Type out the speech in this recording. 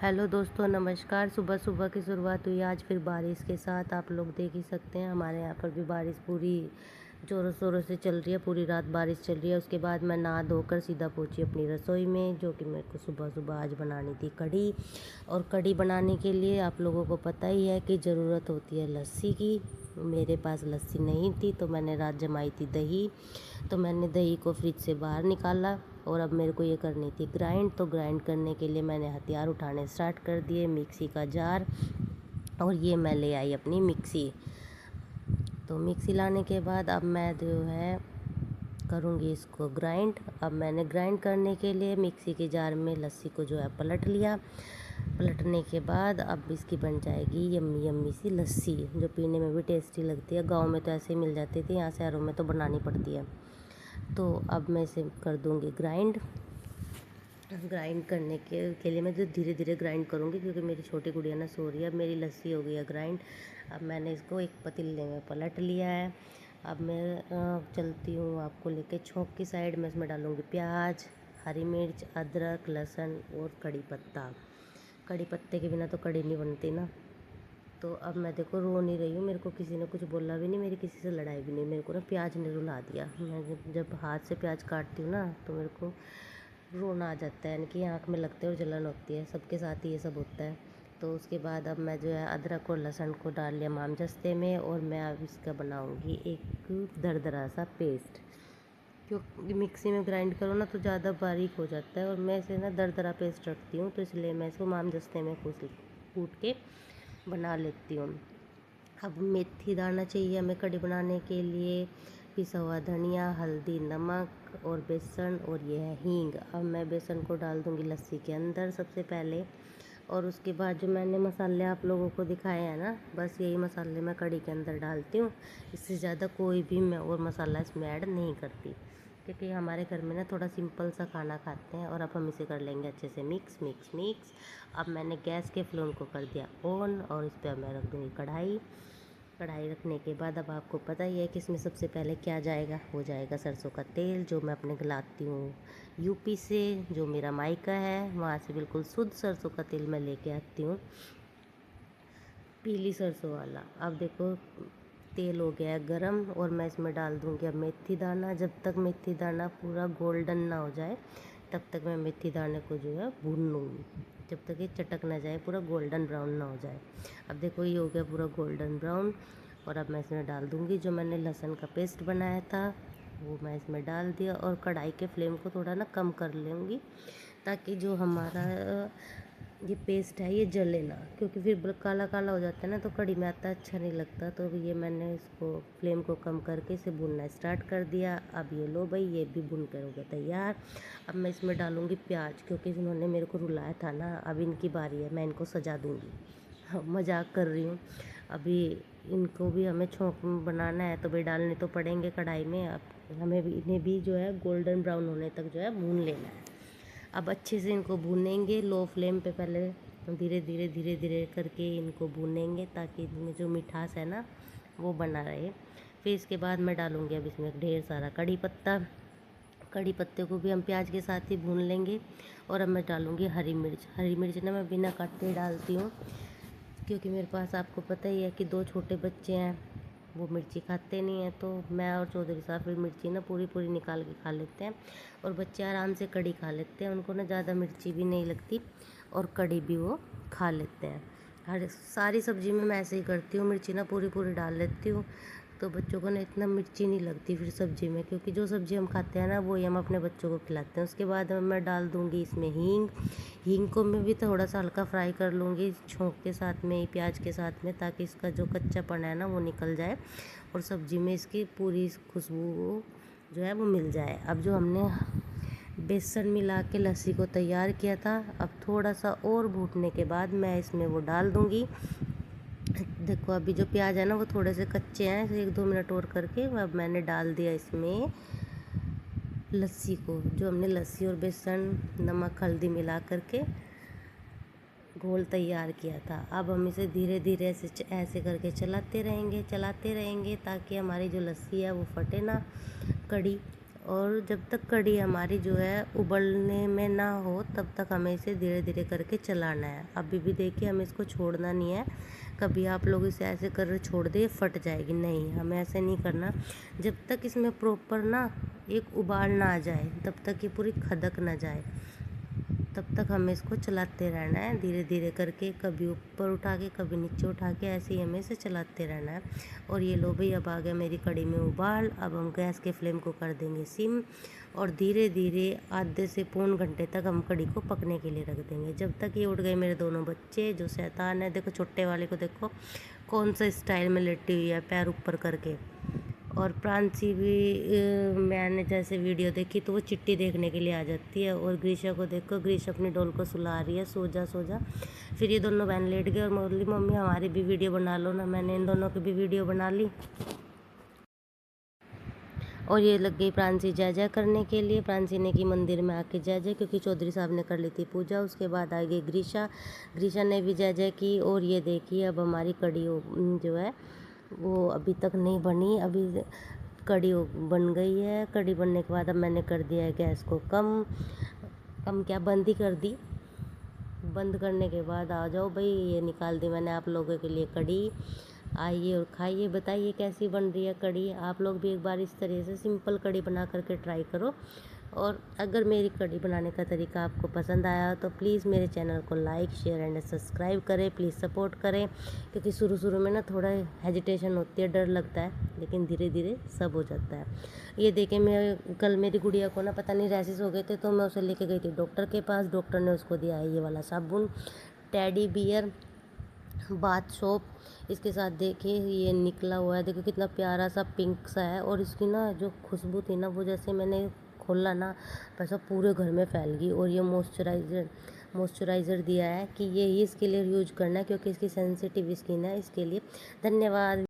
Hello दोस्तों, नमस्कार। सुबह सुबह की शुरुआत हुई आज फिर बारिश के साथ। आप लोग देख ही सकते हैं हमारे यहाँ पर भी बारिश पूरी ज़ोरों शोरों से चल रही है। पूरी रात बारिश चल रही है। उसके बाद मैं नहा धोकर सीधा पहुँची अपनी रसोई में, जो कि मेरे को सुबह सुबह आज बनानी थी कढ़ी। और कढ़ी बनाने के लिए आप लोगों को पता ही है कि ज़रूरत होती है लस्सी की। मेरे पास लस्सी नहीं थी तो मैंने रात जमाई थी दही। तो मैंने दही को फ्रिज से बाहर निकाला और अब मेरे को ये करनी थी ग्राइंड। तो ग्राइंड करने के लिए मैंने हथियार उठाने स्टार्ट कर दिए, मिक्सी का जार। और ये मैं ले आई अपनी मिक्सी। तो मिक्सी लाने के बाद अब मैं जो है करूँगी इसको ग्राइंड। अब मैंने ग्राइंड करने के लिए मिक्सी के जार में लस्सी को जो है पलट लिया। पलटने के बाद अब इसकी बन जाएगी यम्मी यम्मी सी लस्सी, जो पीने में भी टेस्टी लगती है। गांव में तो ऐसे ही मिल जाती थी, यहाँ शहरों में तो बनानी पड़ती है। तो अब मैं इसे कर दूँगी ग्राइंड। ग्राइंड करने के लिए मैं जो धीरे धीरे ग्राइंड करूँगी, क्योंकि मेरी छोटी गुड़िया ना सो रही है। अब मेरी लस्सी हो गई है ग्राइंड। अब मैंने इसको एक पतीले में पलट लिया है। अब मैं चलती हूँ आपको लेके छौंक की साइड में। इसमें डालूँगी प्याज, हरी मिर्च, अदरक, लहसुन और कड़ी पत्ता। कड़ी पत्ते के बिना तो कड़ी नहीं बनती ना। तो अब मैं देखो रो नहीं रही हूँ, मेरे को किसी ने कुछ बोला भी नहीं, मेरी किसी से लड़ाई भी नहीं। मेरे को ना प्याज ने रुला दिया। मैं जब हाथ से प्याज काटती हूँ ना तो मेरे को रोना आ जाता है, यानी कि आँख में लगते और जलन होती है। सबके साथ ही ये सब होता है। तो उसके बाद अब मैं जो है अदरक और लहसुन को डाल लिया मामजस्ते में, और मैं अब इसका बनाऊँगी एक दरदरा सा पेस्ट। क्योंकि मिक्सी में ग्राइंड करो ना तो ज़्यादा बारीक हो जाता है, और मैं इसे ना दरदरा पेस्ट रखती हूँ, तो इसलिए मैं इसको मामजस्ते में कूट के बना लेती हूँ। अब मेथी दाना चाहिए हमें कढ़ी बनाने के लिए, पिसा हुआ धनिया, हल्दी, नमक और बेसन, और ये है हींग। अब मैं बेसन को डाल दूँगी लस्सी के अंदर सबसे पहले, और उसके बाद जो मैंने मसाले आप लोगों को दिखाए हैं ना, बस यही मसाले मैं कढ़ी के अंदर डालती हूँ। इससे ज़्यादा कोई भी मैं और मसाला इसमें ऐड नहीं करती, क्योंकि हमारे घर में ना थोड़ा सिंपल सा खाना खाते हैं। और अब हम इसे कर लेंगे अच्छे से मिक्स मिक्स मिक्स। अब मैंने गैस के फ्लेम को कर दिया ऑन, और इस पर मैं रख दूँगी कढ़ाई। कढ़ाई रखने के बाद अब आपको पता ही है कि इसमें सबसे पहले क्या जाएगा। हो जाएगा सरसों का तेल, जो मैं अपने लाती हूँ यूपी से, जो मेरा मायका है वहाँ से बिल्कुल शुद्ध सरसों का तेल मैं लेके आती हूँ, पीली सरसों वाला। अब देखो तेल हो गया है गरम, और मैं इसमें डाल दूँगी अब मेथी दाना। जब तक मेथी दाना पूरा गोल्डन ना हो जाए तब तक मैं मेथी दाने को जो है भून लूँगी, जब तक ये चटक ना जाए, पूरा गोल्डन ब्राउन ना हो जाए। अब देखो ये हो गया पूरा गोल्डन ब्राउन, और अब मैं इसमें डाल दूँगी जो मैंने लहसुन का पेस्ट बनाया था, वो मैं इसमें डाल दिया। और कढ़ाई के फ्लेम को थोड़ा ना कम कर लूँगी, ताकि जो हमारा ये पेस्ट है ये जले ना, क्योंकि फिर काला काला हो जाता है ना तो कढ़ी में आता अच्छा नहीं लगता। तो ये मैंने इसको फ्लेम को कम करके इसे भूनना स्टार्ट कर दिया। अब ये लो भाई, ये भी भून कर हो गया तैयार। अब मैं इसमें डालूँगी प्याज, क्योंकि इन्होंने मेरे को रुलाया था ना, अब इनकी बारी है, मैं इनको सजा दूँगी। हाँ, मजाक कर रही हूँ। अभी इनको भी हमें छौंक में बनाना है, तो भाई डालने तो पड़ेंगे कढ़ाई में। अब हमें भी इन्हें भी जो है गोल्डन ब्राउन होने तक जो है भून लेना है। अब अच्छे से इनको भूनेंगे लो फ्लेम पे, पहले धीरे धीरे धीरे धीरे करके इनको भूनेंगे, ताकि इनमें जो मिठास है ना वो बना रहे। फिर इसके बाद मैं डालूँगी अब इसमें ढेर सारा कड़ी पत्ता। कड़ी पत्ते को भी हम प्याज के साथ ही भून लेंगे। और अब मैं डालूँगी हरी मिर्च। हरी मिर्च ना मैं बिना काटे डालती हूँ, क्योंकि मेरे पास आपको पता ही है कि दो छोटे बच्चे हैं, वो मिर्ची खाते नहीं हैं। तो मैं और चौधरी साहब फिर मिर्ची ना पूरी पूरी निकाल के खा लेते हैं, और बच्चे आराम से कड़ी खा लेते हैं, उनको ना ज़्यादा मिर्ची भी नहीं लगती, और कड़ी भी वो खा लेते हैं। हर सारी सब्ज़ी में मैं ऐसे ही करती हूँ, मिर्ची ना पूरी पूरी डाल लेती हूँ, तो बच्चों को ना इतना मिर्ची नहीं लगती फिर सब्ज़ी में, क्योंकि जो सब्ज़ी हम खाते हैं ना वही हम अपने बच्चों को खिलाते हैं। उसके बाद मैं डाल दूँगी इसमें हींग। हींग को मैं भी थोड़ा सा हल्का फ्राई कर लूँगी छौंक के साथ में, प्याज के साथ में, ताकि इसका जो कच्चापन है ना वो निकल जाए, और सब्ज़ी में इसकी पूरी खुशबू जो है वो मिल जाए। अब जो हमने बेसन मिला के लस्सी को तैयार किया था, अब थोड़ा सा और भूनने के बाद मैं इसमें वो डाल दूँगी। देखो अभी जो प्याज है ना वो थोड़े से कच्चे हैं, 1-2 मिनट और करके अब मैंने डाल दिया इसमें लस्सी को, जो हमने लस्सी और बेसन, नमक, हल्दी मिला करके घोल तैयार किया था। अब हम इसे धीरे धीरे ऐसे करके चलाते रहेंगे ताकि हमारी जो लस्सी है वो फटे ना, कड़ी। और जब तक कढ़ी हमारी जो है उबलने में ना हो तब तक हमें इसे धीरे धीरे करके चलाना है। अभी भी देखिए, हमें इसको छोड़ना नहीं है। कभी आप लोग इसे ऐसे कर छोड़ दे फट जाएगी, नहीं, हमें ऐसे नहीं करना। जब तक इसमें प्रॉपर ना एक उबाल ना आ जाए तब तक ये पूरी खदक ना जाए, तब तक हमें इसको चलाते रहना है धीरे धीरे करके, कभी ऊपर उठा के कभी नीचे उठा के, ऐसे ही हमें इसे चलाते रहना है। और ये लो भाई, अब आ गया मेरी कढ़ी में उबाल। अब हम गैस के फ्लेम को कर देंगे सिम और धीरे धीरे आधे से पौन घंटे तक हम कढ़ी को पकने के लिए रख देंगे, जब तक ये उठ गए मेरे दोनों बच्चे जो शैतान है। देखो छोटे वाले को, देखो कौन सा स्टाइल में लेटी हुई है, पैर ऊपर करके। और प्रांसी भी मैंने जैसे वीडियो देखी तो वो चिट्टी देखने के लिए आ जाती है। और ग्रीशा को देखो, ग्रीशा अपनी डॉल को सुला रही है, सो जा सो जा। फिर ये दोनों बहन लेट गए और बोली मम्मी हमारी भी वीडियो बना लो ना। मैंने इन दोनों की भी वीडियो बना ली। और ये लग गई प्रांसी जय जय करने के लिए। प्रांसी ने की मंदिर में आके जय जय, क्योंकि चौधरी साहब ने कर ली थी पूजा। उसके बाद आ गई ग्रीशा, ग्रीशा ने भी जय जय की। और ये देखिए अब हमारी कढ़ी जो है वो अभी तक नहीं बनी, अभी कढ़ी बन गई है। कढ़ी बनने के बाद अब मैंने कर दिया है गैस को कम, कम क्या बंद ही कर दी। बंद करने के बाद आ जाओ भाई, ये निकाल दी मैंने आप लोगों के लिए कढ़ी। आइए और खाइए, बताइए कैसी बन रही है कढ़ी। आप लोग भी एक बार इस तरह से सिंपल कढ़ी बना करके ट्राई करो। और अगर मेरी कढ़ी बनाने का तरीका आपको पसंद आया तो प्लीज़ मेरे चैनल को लाइक शेयर एंड सब्सक्राइब करें, प्लीज़ सपोर्ट करें। क्योंकि शुरू में ना थोड़ा हेजिटेशन होती है, डर लगता है, लेकिन धीरे धीरे सब हो जाता है। ये देखें, मैं कल मेरी गुड़िया को ना पता नहीं रैसेस हो गए थे, तो मैं उसे लेके गई थी डॉक्टर के पास। डॉक्टर ने उसको दिया है ये वाला साबुन, टेडी बियर बाथ सोप। इसके साथ देखिए ये निकला हुआ है, देखो कितना प्यारा सा पिंक सा है। और इसकी ना जो खुशबू थी ना, वो जैसे मैंने खोला ना वैसा पूरे घर में फैल गई। और ये मॉइस्चराइज़र दिया है कि ये ही इसके लिए यूज करना है, क्योंकि इसकी सेंसिटिव स्किन है, इसके लिए। धन्यवाद।